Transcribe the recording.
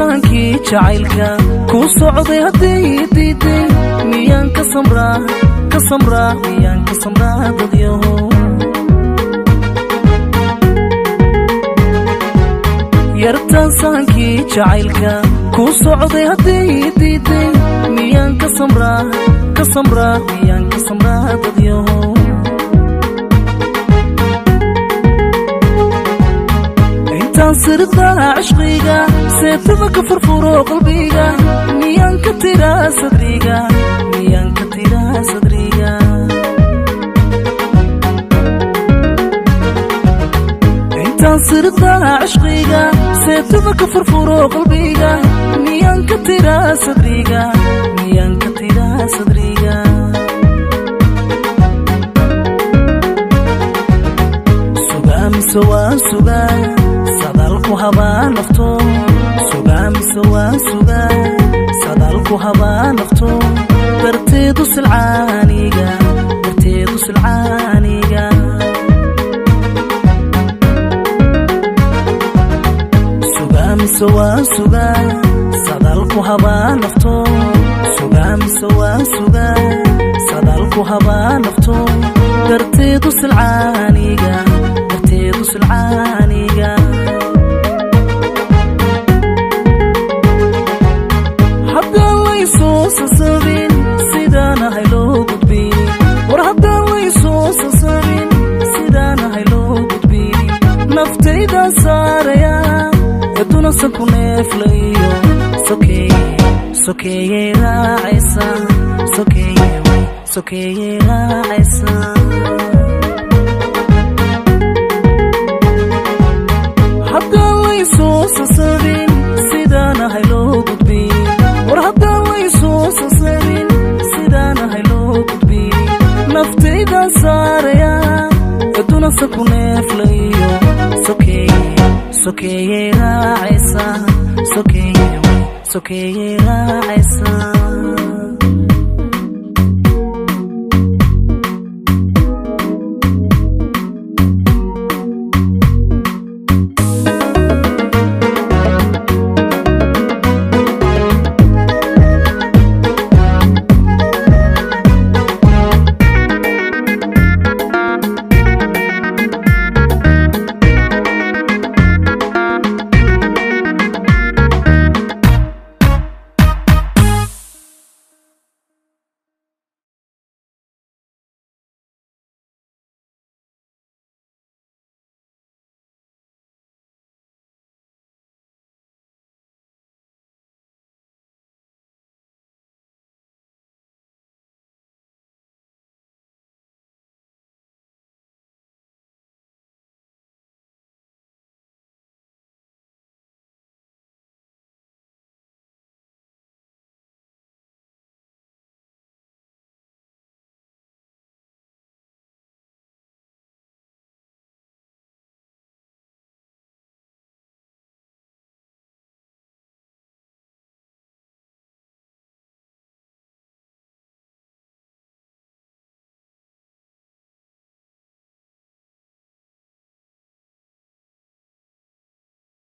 sahankii jacaylka ku socday haddii diiday miyaan ka samraa miyaan ka samraa dadyahow yarta sahankii jacaylka ku socday haddii diiday miyaan ka samraa miyaan ka samraa dadyahow sirda عشقيga seetaba ka furfuro qalbiga miyaan ka tiraa sadriga intaan sirda عشقيga seetaba ka furfuro qalbiga miyaan ka tiraa sadriga sugaa sadalku habaa nafto sadalku habaa nafto darteedu silcaaniga sadalku habaa nafto sadalku habaa nafto darteedu silcaaniga haddaan laysoo sasabin sidaan ahay loo gudbin war haddaan laysoo sasabin sidaan ahay loo gudbin naftaydaan saaraya aduna san ku neeflayo sokeeyey raacaysa haddaan laysoo sasabin sidaan ahay loo gudbin war haddaan laysoo sasabin sidaan ahay loo gudbin naftaydaan saaraya aduna san ku neeflayo sokeeyey raacaysa